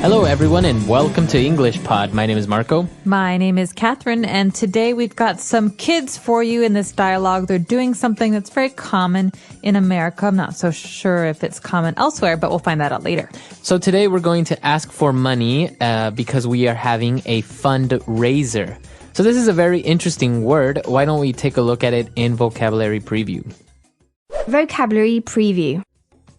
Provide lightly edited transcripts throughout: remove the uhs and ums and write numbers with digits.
Hello, everyone, and welcome to EnglishPod. My name is Marco. My name is Catherine, and today we've got some kids for you in this dialogue. They're doing something that's very common in America. I'm not so sure if it's common elsewhere, but we'll find that out later. So today we're going to ask for money because we are having a fundraiser. So this is a very interesting word. Why don't we take a look at it in Vocabulary Preview? Vocabulary Preview.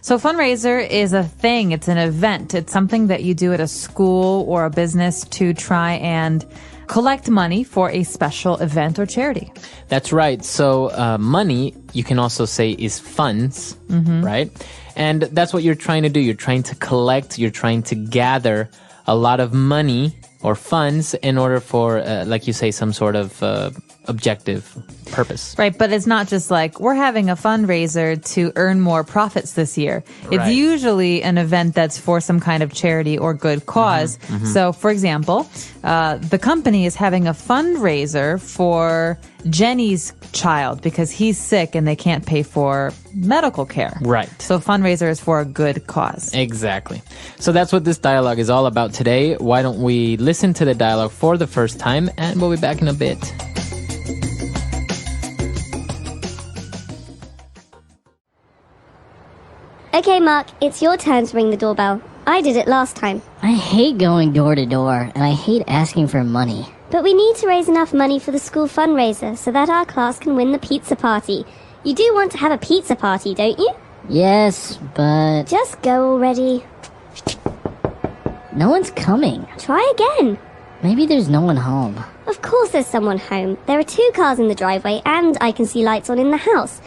So fundraiser is a thing. It's an event. It's something that you do at a school or a business to try and collect money for a special event or charity. That's right. So money, you can also say, is funds, right? And that's what you're trying to do. You're trying to collect, you're trying to gather a lot of money or funds in order for, like you say, some sort of objective purpose. Right, but it's not just like, we're having a fundraiser to earn more profits this year. It's Right. usually an event that's for some kind of charity or good cause. So, for example, the company is having a fundraiser for Jenny's child because he's sick and they can't pay for medical care. Right. So fundraiser is for a good cause. Exactly. So that's what this dialogue is all about today. Why don't we listen to the dialogue for the first time, and we'll be back in a bit. Okay, Mark, it's your turn to ring the doorbell. I did it last time. I hate going door to door, and I hate asking for money. But we need to raise enough money for the school fundraiser so that our class can win the pizza party. You do want to have a pizza party, don't you? Yes, but Just go already. no one's coming. Try again. Maybe there's no one home. Of course there's someone home. There are 2 cars in the driveway and I can see lights on in the house.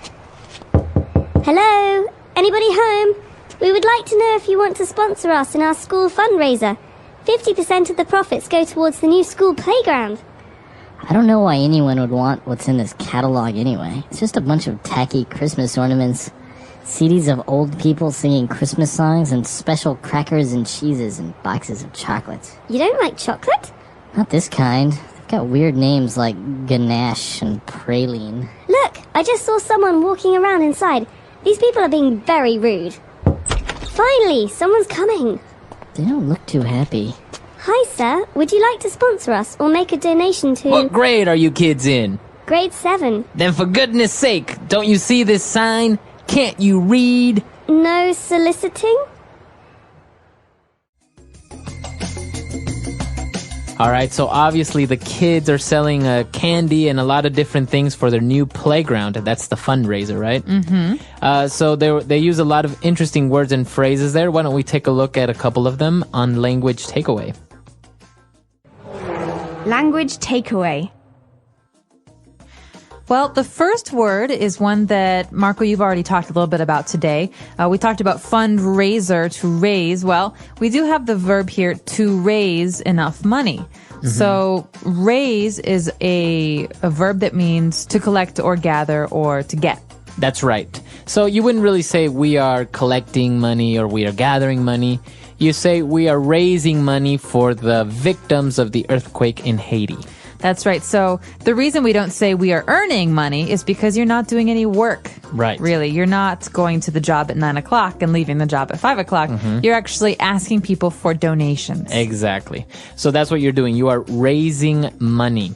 Hello? Anybody home? We would like to know if you want to sponsor us in our school fundraiser. 50% of the profits go towards the new school playground. I don't know why anyone would want what's in this catalog anyway. It's just a bunch of tacky Christmas ornaments, CDs of old people singing Christmas songs, and special crackers and cheeses and boxes of chocolates. You don't like chocolate? Not this kind. They've got weird names like ganache and praline. Look, I just saw someone walking around inside. These people are being very rude. Finally, someone's coming. They don't look too happy. Hi, sir. Would you like to sponsor us or make a donation to What grade are you kids in? grade 7? Then for goodness sake, don't you see this sign? Can't you read? No soliciting? All right, so obviously the kids are selling candy and a lot of different things for their new playground. That's the fundraiser, right? So they use a lot of interesting words and phrases there. Why don't we take a look at a couple of them on Language Takeaway? Language Takeaway. Well, the first word is one that, Marco, you've already talked a little bit about today. We talked about fundraiser, to raise. Well, we do have the verb here, to raise enough money. So raise is a verb that means to collect or gather or to get. That's right. So you wouldn't really say we are collecting money or we are gathering money. You say we are raising money for the victims of the earthquake in Haiti. That's right. So the reason we don't say we are earning money is because you're not doing any work. Right. Really. You're not going to the job at 9 o'clock and leaving the job at 5 o'clock. You're actually asking people for donations. Exactly. So that's what you're doing. You are raising money.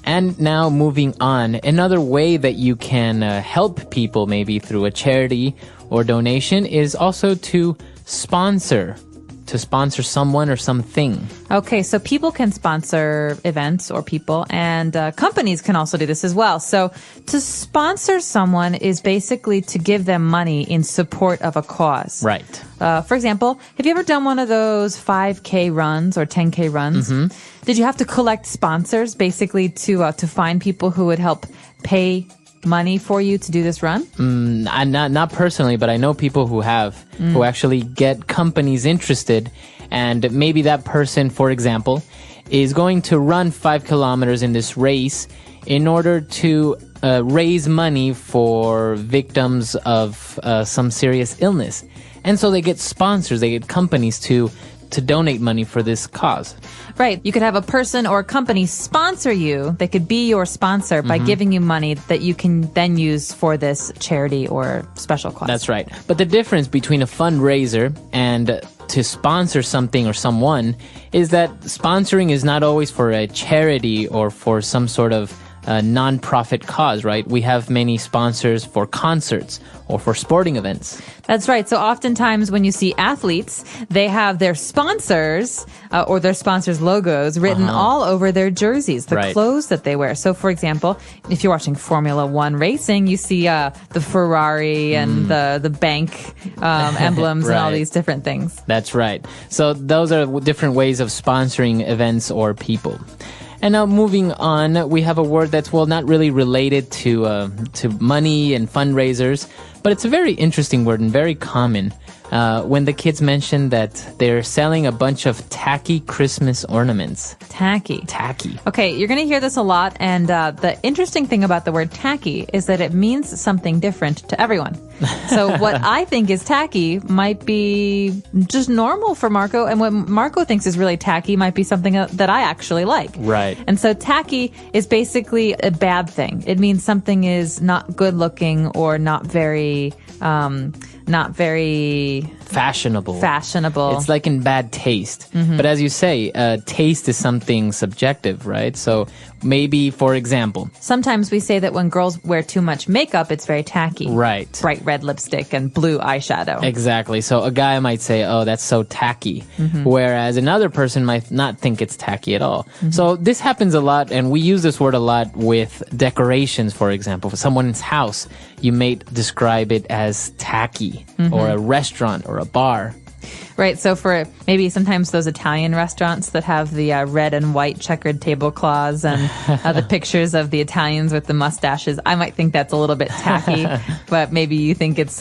And now moving on, another way that you can help people maybe through a charity or donation is also to sponsor someone or something. Okay, so people can sponsor events or people, and companies can also do this as well. So to sponsor someone is basically to give them money in support of a cause. Right. For example, have you ever done one of those 5K runs or 10K runs? Did you have to collect sponsors basically to find people who would help pay money for you to do this run? Not personally, but I know people who have, who actually get companies interested, and maybe that person, for example, is going to run 5 kilometers in this race in order to raise money for victims of some serious illness. And so they get sponsors, they get companies to donate money for this cause. Right. You could have a person or a company sponsor you. They could be your sponsor by giving you money that you can then use for this charity or special cause. That's right. But the difference between a fundraiser and to sponsor something or someone is that sponsoring is not always for a charity or for some sort of non-profit cause, right? We have many sponsors for concerts or for sporting events. That's right. So oftentimes when you see athletes, they have their sponsors or their sponsors' logos written all over their jerseys, the clothes that they wear. So, for example, if you're watching Formula One racing, you see the Ferrari and the bank emblems and all these different things. That's right. So those are different ways of sponsoring events or people. And now moving on, we have a word that's, well, not really related to money and fundraisers, but it's a very interesting word and very common. When the kids mention that they're selling a bunch of tacky Christmas ornaments. Tacky. Tacky. Okay, you're going to hear this a lot, and the interesting thing about the word tacky is that it means something different to everyone. So what I think is tacky might be just normal for Marco, and what Marco thinks is really tacky might be something that I actually like. Right. And so tacky is basically a bad thing. It means something is not good looking or not very fashionable. Fashionable. It's like in bad taste. But as you say, taste is something subjective, right? So maybe, for example, sometimes we say that when girls wear too much makeup, it's very tacky. Right. Bright red lipstick and blue eyeshadow. Exactly. So a guy might say, oh, that's so tacky. Whereas another person might not think it's tacky at all. So this happens a lot, and we use this word a lot with decorations, for example. For someone's house, you may describe it as tacky, or a restaurant or a bar. Right. So for maybe sometimes those Italian restaurants that have the red and white checkered tablecloths and the pictures of the Italians with the mustaches, I might think that's a little bit tacky, but maybe you think it's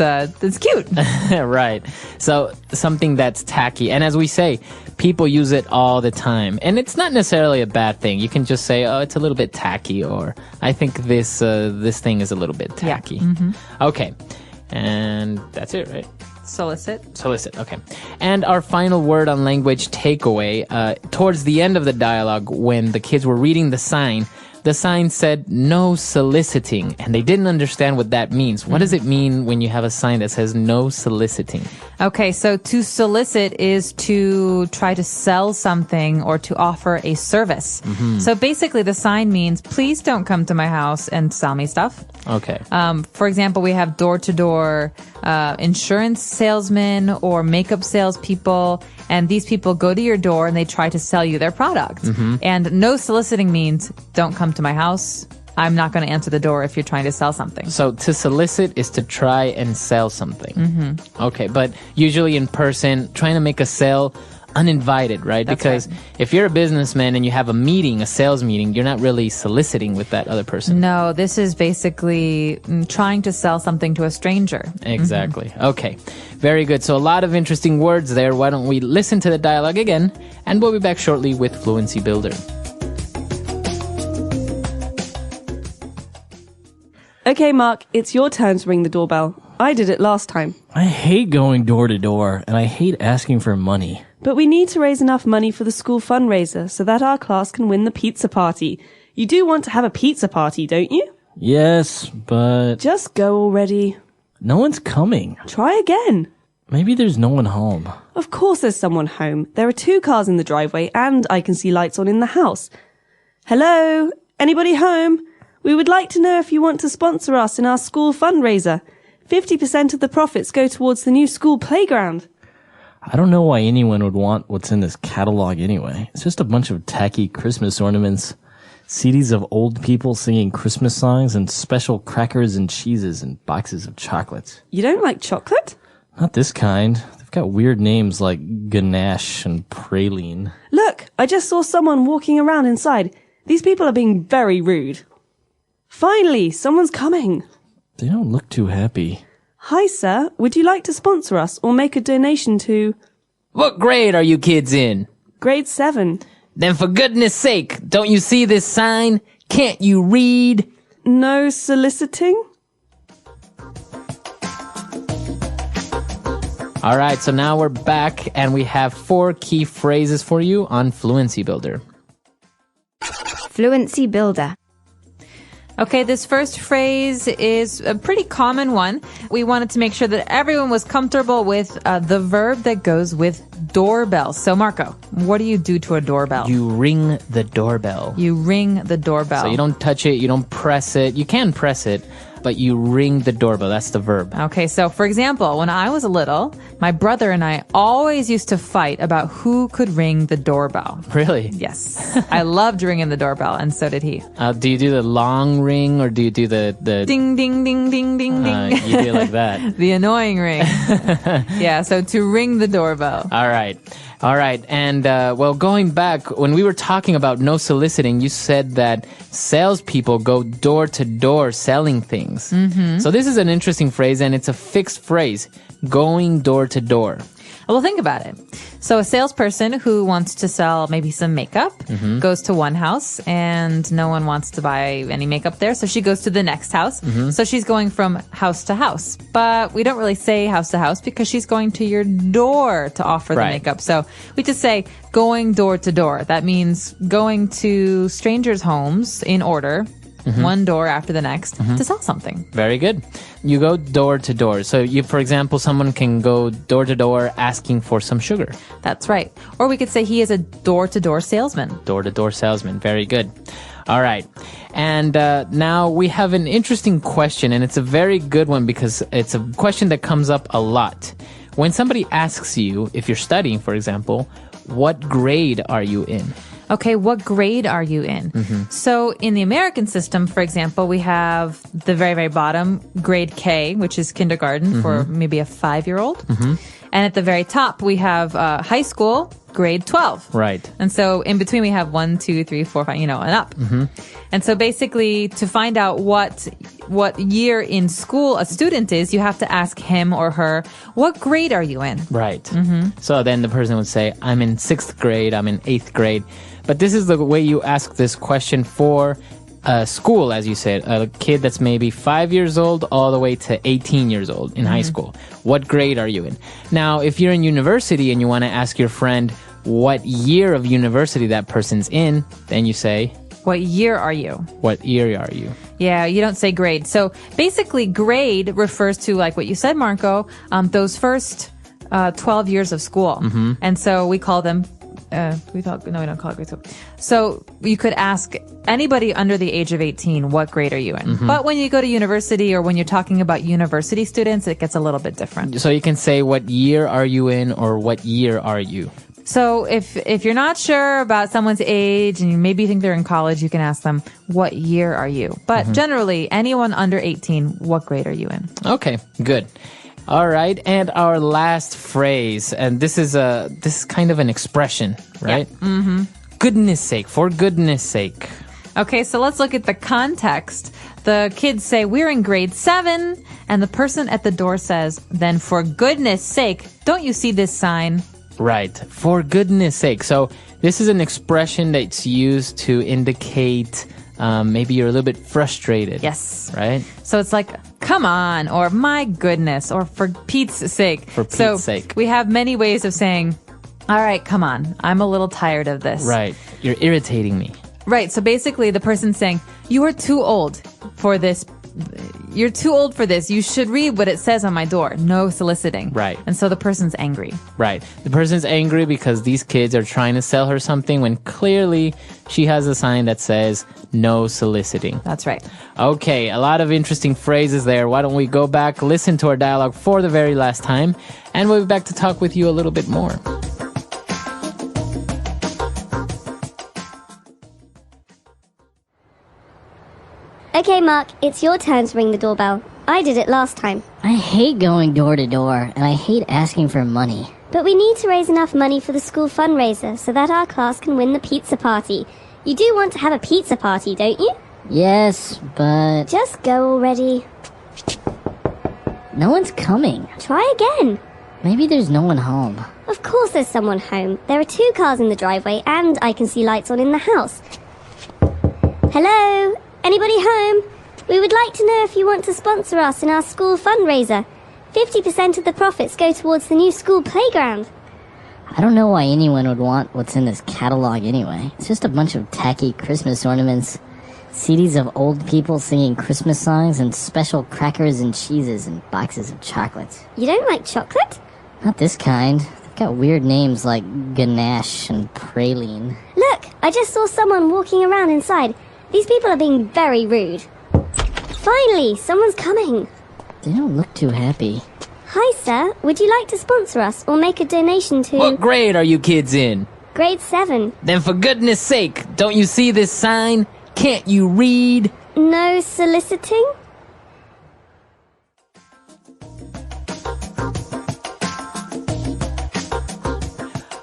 cute. Right. So something that's tacky. And as we say, people use it all the time. And it's not necessarily a bad thing. You can just say, oh, it's a little bit tacky, or I think this thing is a little bit tacky. Yeah. Okay. And that's it, right? Solicit. Okay. And our final word on language takeaway, towards the end of the dialogue, when the kids were reading the sign said no soliciting, and they didn't understand what that means. What does it mean when you have a sign that says no soliciting? Okay, so to solicit is to try to sell something or to offer a service. So basically the sign means, please don't come to my house and sell me stuff. Okay. For example, we have door-to-door insurance salesmen or makeup salespeople, and these people go to your door and they try to sell you their product. And no soliciting means don't come to my house. I'm not going to answer the door if you're trying to sell something. So to solicit is to try and sell something. Okay, but usually in person, trying to make a sale uninvited, right? That's because if you're a businessman and you have a meeting, a sales meeting, you're not really soliciting with that other person. No, this is basically trying to sell something to a stranger. Exactly. Okay. Very good. So a lot of interesting words there. Why don't we listen to the dialogue again, and we'll be back shortly with Fluency Builder. Okay, Mark, it's your turn to ring the doorbell. I did it last time. I hate going door to door, and I hate asking for money. But we need to raise enough money for the school fundraiser so that our class can win the pizza party. You do want to have a pizza party, don't you? Yes, but Just go already. no one's coming. Try again. Maybe there's no one home. Of course there's someone home. There are 2 cars in the driveway and I can see lights on in the house. Hello? Anybody home? We would like to know if you want to sponsor us in our school fundraiser. 50% of the profits go towards the new school playground. I don't know why anyone would want what's in this catalog anyway. It's just a bunch of tacky Christmas ornaments, CDs of old people singing Christmas songs, and special crackers and cheeses and boxes of chocolates. You don't like chocolate? Not this kind. They've got weird names like ganache and praline. Look, I just saw someone walking around inside. These people are being very rude. Finally, someone's coming. They don't look too happy. Hi, sir. Would you like to sponsor us or make a donation to What grade are you kids in? grade 7? Then for goodness sake, don't you see this sign? Can't you read? No soliciting? All right, so now we're back and we have 4 key phrases for you on Fluency Builder. Fluency Builder. Okay, this first phrase is a pretty common one. We wanted to make sure that everyone was comfortable with the verb that goes with doorbell. So, Marco, what do you do to a doorbell? You ring the doorbell. You ring the doorbell. So you don't touch it, you don't press it. You can press it, but you ring the doorbell. That's the verb. Okay, so for example, when I was little, my brother and I always used to fight about who could ring the doorbell. Really? Yes. I loved ringing the doorbell, and so did he. Do you do the long ring or do you do the Ding, ding, ding, ding, ding, ding. You do it like that. The annoying ring. Yeah, so to ring the doorbell. All right. And, well, going back, when we were talking about no soliciting, you said that salespeople go door to door selling things. Mm-hmm. So this is an interesting phrase, and it's a fixed phrase, going door to door. Well, think about it. So a salesperson who wants to sell maybe some makeup goes to one house and no one wants to buy any makeup there. So she goes to the next house. So she's going from house to house. But we don't really say house to house because she's going to your door to offer the makeup. So we just say going door to door. That means going to strangers' homes in order. One door after the next to sell something. Very good. You go door to door. So you, for example, someone can go door to door asking for some sugar. That's right. Or we could say he is a door to door salesman. Door to door salesman. Very good. All right. And now we have an interesting question, and it's a very good one because it's a question that comes up a lot. When somebody asks you, if you're studying, for example, what grade are you in? Okay, what grade are you in? So in the American system, for example, we have the very, very bottom, grade K, which is kindergarten for maybe a 5-year-old. And at the very top, we have high school, grade 12. Right. And so in between, we have 1, 2, 3, 4, 5, and up. And so basically, to find out what year in school a student is, you have to ask him or her, what grade are you in? Right. So then the person would say, I'm in 6th grade, I'm in 8th grade. But this is the way you ask this question for school, as you said, a kid that's maybe 5 years old all the way to 18 years old in high school. What grade are you in? Now, if you're in university and you want to ask your friend what year of university that person's in, then you say, what year are you? What year are you? Yeah, you don't say grade. So basically, grade refers to, like what you said, Marco, those first 12 years of school. And so we call them we don't call it grade school. So you could ask anybody under the age of 18, what grade are you in? But when you go to university or when you're talking about university students, it gets a little bit different. So you can say, what year are you in, or what year are you? So if you're not sure about someone's age and you maybe think they're in college, you can ask them, what year are you? But generally, anyone under 18, what grade are you in? Okay, good. All right, and our last phrase, and this is kind of an expression, right? Yeah. Goodness sake, for goodness sake. Okay, so let's look at the context. The kids say, we're in grade 7, and the person at the door says, then for goodness sake, don't you see this sign? Right, for goodness sake. So this is an expression that's used to indicate maybe you're a little bit frustrated. Yes. Right? So it's like, come on, or my goodness, or for Pete's sake. For Pete's sake. We have many ways of saying, all right, come on, I'm a little tired of this. Right. You're irritating me. Right. So basically the person's saying, you are too old for this. You're too old for this. You should read what it says on my door. No soliciting. Right. And so the person's angry. Right. The person's angry because these kids are trying to sell her something when clearly she has a sign that says no soliciting. That's right. Okay, a lot of interesting phrases there. Why don't we go back, listen to our dialogue for the very last time, and we'll be back to talk with you a little bit more. Okay, Mark, it's your turn to ring the doorbell. I did it last time. I hate going door to door, and I hate asking for money. But we need to raise enough money for the school fundraiser so that our class can win the pizza party. You do want to have a pizza party, don't you? Yes, but... Just go already. No one's coming. Try again. Maybe there's no one home. Of course there's someone home. There are 2 cars in the driveway and I can see lights on in the house. Hello? Anybody home? We would like to know if you want to sponsor us in our school fundraiser. 50% of the profits go towards the new school playground. I don't know why anyone would want what's in this catalog anyway. It's just a bunch of tacky Christmas ornaments, CDs of old people singing Christmas songs and special crackers and cheeses and boxes of chocolates. You don't like chocolate? Not this kind. They've got weird names like ganache and praline. Look, I just saw someone walking around inside. These people are being very rude. Finally, someone's coming. They don't look too happy. Hi, sir. Would you like to sponsor us or make a donation to... What grade are you kids in? Grade 7. Then for goodness sake, don't you see this sign? Can't you read? No soliciting?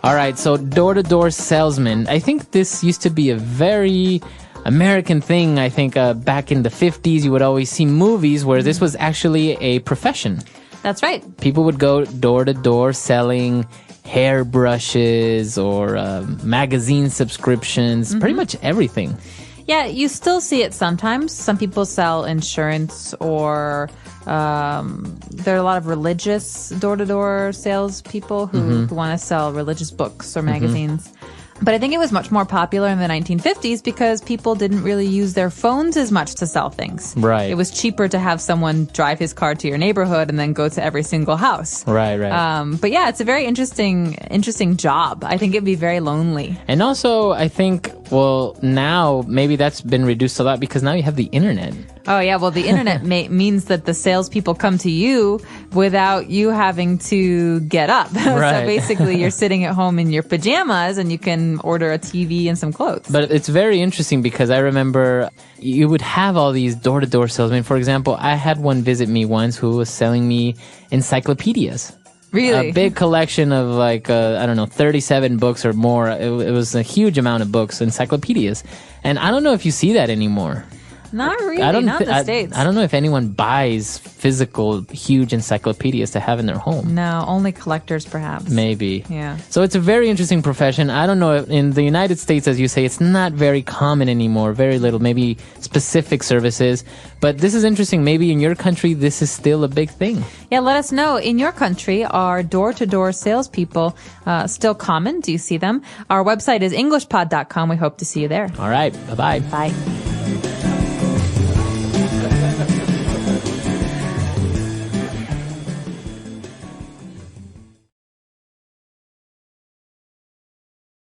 All right, so door-to-door salesman. I think this used to be a very American thing. I think back in the 50s, you would always see movies where this was actually a profession. That's right. People would go door-to-door selling hairbrushes or magazine subscriptions, pretty much everything. Yeah, you still see it sometimes. Some people sell insurance or there are a lot of religious door-to-door salespeople who want to sell religious books or magazines. But I think it was much more popular in the 1950s because people didn't really use their phones as much to sell things. Right. It was cheaper to have someone drive his car to your neighborhood and then go to every single house. Right. But yeah, it's a very interesting job. I think it'd be very lonely. And also, I think, well, now maybe that's been reduced a lot because now you have the internet. Oh, yeah. Well, the internet means that the salespeople come to you without you having to get up. Right. So basically, you're sitting at home in your pajamas and you can order a TV and some clothes. But it's very interesting because I remember you would have all these door-to-door salesmen. For example, I had one visit me once who was selling me encyclopedias. Really? A big collection of 37 books or more. It was a huge amount of books, encyclopedias. And I don't know if you see that anymore. Not really, not in the States. I don't know if anyone buys physical, huge encyclopedias to have in their home. No, only collectors perhaps. Maybe. Yeah. So it's a very interesting profession. I don't know, in the United States, as you say, it's not very common anymore. Very little, maybe specific services. But this is interesting. Maybe in your country, this is still a big thing. Yeah, let us know. In your country, are door-to-door salespeople still common? Do you see them? Our website is EnglishPod.com. We hope to see you there. All right. Bye-bye. Bye.